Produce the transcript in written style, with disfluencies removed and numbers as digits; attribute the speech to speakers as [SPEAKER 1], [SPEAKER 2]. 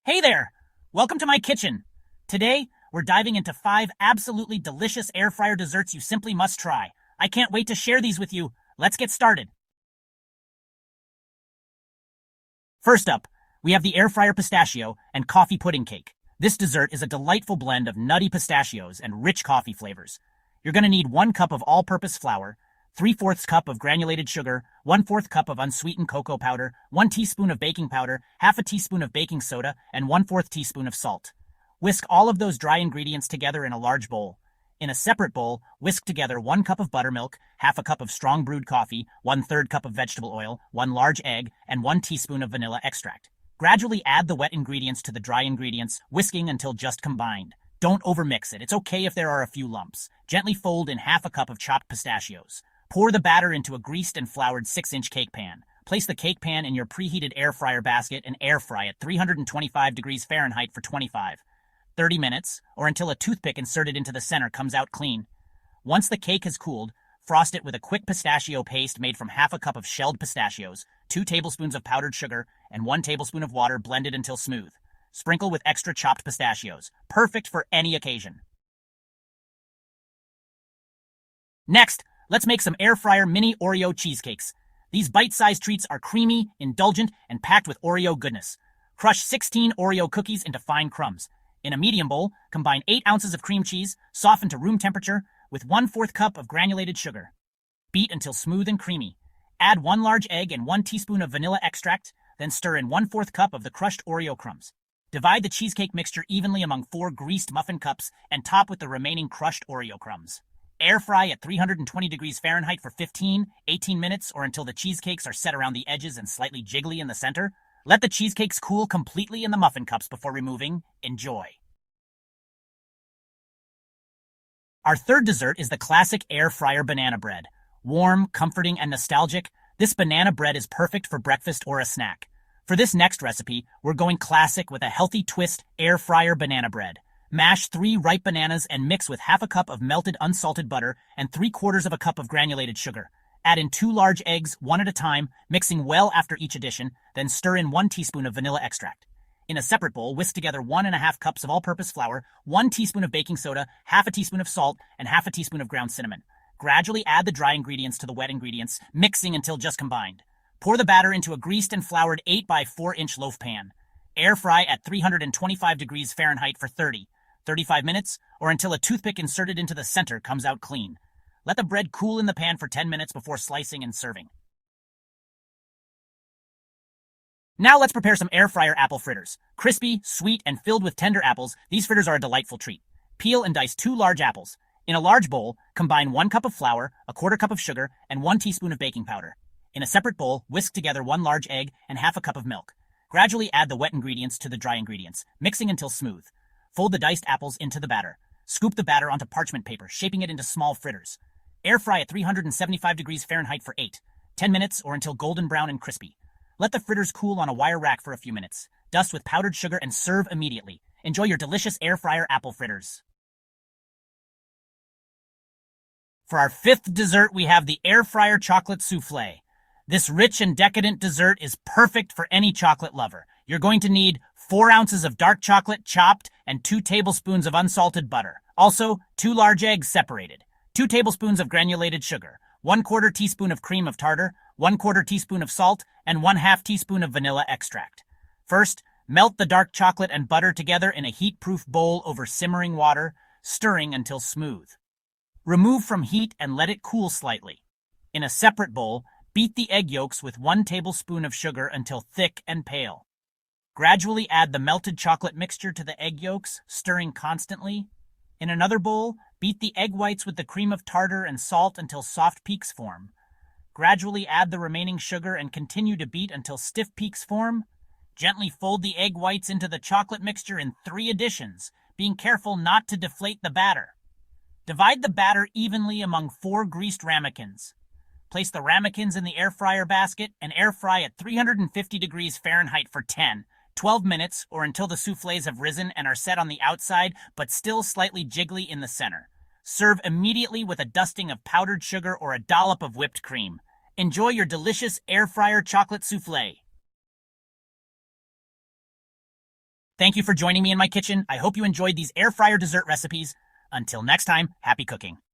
[SPEAKER 1] Hey there! Welcome to my kitchen. Today, we're diving into 5 absolutely delicious air fryer desserts you simply must try. I can't wait to share these with you. Let's get started. First up, we have the air fryer pistachio and coffee pudding cake. This dessert is a delightful blend of nutty pistachios and rich coffee flavors. You're going to need 1 cup of all-purpose flour, 3/4 cup of granulated sugar, 1/4 cup of unsweetened cocoa powder, 1 teaspoon of baking powder, half a teaspoon of baking soda, and 1/4 teaspoon of salt. Whisk all of those dry ingredients together in a large bowl. In a separate bowl, whisk together 1 cup of buttermilk, half a cup of strong brewed coffee, 1/3 cup of vegetable oil, 1 large egg, and 1 teaspoon of vanilla extract. Gradually add the wet ingredients to the dry ingredients, whisking until just combined. Don't overmix it. It's okay if there are a few lumps. Gently fold in half a cup of chopped pistachios. Pour the batter into a greased and floured 6-inch cake pan. Place the cake pan in your preheated air fryer basket and air fry at 325 degrees Fahrenheit for 25-30 minutes, or until a toothpick inserted into the center comes out clean. Once the cake has cooled, frost it with a quick pistachio paste made from half a cup of shelled pistachios, 2 tablespoons of powdered sugar, and 1 tablespoon of water blended until smooth. Sprinkle with extra chopped pistachios. Perfect for any occasion. Next, let's make some air fryer mini Oreo cheesecakes. These bite-sized treats are creamy, indulgent, and packed with Oreo goodness. Crush 16 Oreo cookies into fine crumbs. In a medium bowl, combine 8 ounces of cream cheese, softened to room temperature, with 1/4 cup of granulated sugar. Beat until smooth and creamy. Add 1 large egg and 1 teaspoon of vanilla extract, then stir in 1/4 cup of the crushed Oreo crumbs. Divide the cheesecake mixture evenly among 4 greased muffin cups and top with the remaining crushed Oreo crumbs. Air fry at 320 degrees Fahrenheit for 15-18 minutes or until the cheesecakes are set around the edges and slightly jiggly in the center. Let the cheesecakes cool completely in the muffin cups before removing. Enjoy. Our third dessert is the classic air fryer banana bread. Warm, comforting, and nostalgic, this banana bread is perfect for breakfast or a snack. For this next recipe, we're going classic with a healthy twist air fryer banana bread. Mash 3 ripe bananas and mix with half a cup of melted unsalted butter and 3/4 of a cup of granulated sugar. Add in 2 large eggs, 1 at a time, mixing well after each addition, then stir in 1 teaspoon of vanilla extract. In a separate bowl, whisk together 1½ cups of all-purpose flour, 1 teaspoon of baking soda, half a teaspoon of salt, and half a teaspoon of ground cinnamon. Gradually add the dry ingredients to the wet ingredients, mixing until just combined. Pour the batter into a greased and floured 8 by 4-inch loaf pan. Air fry at 325 degrees Fahrenheit for 30-35 minutes, or until a toothpick inserted into the center comes out clean. Let the bread cool in the pan for 10 minutes before slicing and serving. Now let's prepare some air fryer apple fritters. Crispy, sweet, and filled with tender apples, these fritters are a delightful treat. Peel and dice 2 large apples. In a large bowl, combine 1 cup of flour, 1/4 cup of sugar, and 1 teaspoon of baking powder. In a separate bowl, whisk together 1 large egg and half a cup of milk. Gradually add the wet ingredients to the dry ingredients, mixing until smooth. Fold the diced apples into the batter. Scoop the batter onto parchment paper, shaping it into small fritters. Air fry at 375 degrees Fahrenheit for 8-10 minutes or until golden brown and crispy. Let the fritters cool on a wire rack for a few minutes. Dust with powdered sugar and serve immediately. Enjoy your delicious air fryer apple fritters. For our 5th dessert, we have the air fryer chocolate souffle. This rich and decadent dessert is perfect for any chocolate lover. You're going to need 4 ounces of dark chocolate chopped and 2 tablespoons of unsalted butter. Also, 2 large eggs separated, 2 tablespoons of granulated sugar, 1/4 teaspoon of cream of tartar, 1/4 teaspoon of salt, and 1/2 teaspoon of vanilla extract. First, melt the dark chocolate and butter together in a heat-proof bowl over simmering water, stirring until smooth. Remove from heat and let it cool slightly. In a separate bowl, beat the egg yolks with 1 tablespoon of sugar until thick and pale. Gradually add the melted chocolate mixture to the egg yolks, stirring constantly. In another bowl, beat the egg whites with the cream of tartar and salt until soft peaks form. Gradually add the remaining sugar and continue to beat until stiff peaks form. Gently fold the egg whites into the chocolate mixture in 3 additions, being careful not to deflate the batter. Divide the batter evenly among 4 greased ramekins. Place the ramekins in the air fryer basket and air fry at 350 degrees Fahrenheit for 10-12 minutes or until the soufflés have risen and are set on the outside but still slightly jiggly in the center. Serve immediately with a dusting of powdered sugar or a dollop of whipped cream. Enjoy your delicious air fryer chocolate souffle. Thank you for joining me in my kitchen. I hope you enjoyed these air fryer dessert recipes. Until next time, happy cooking.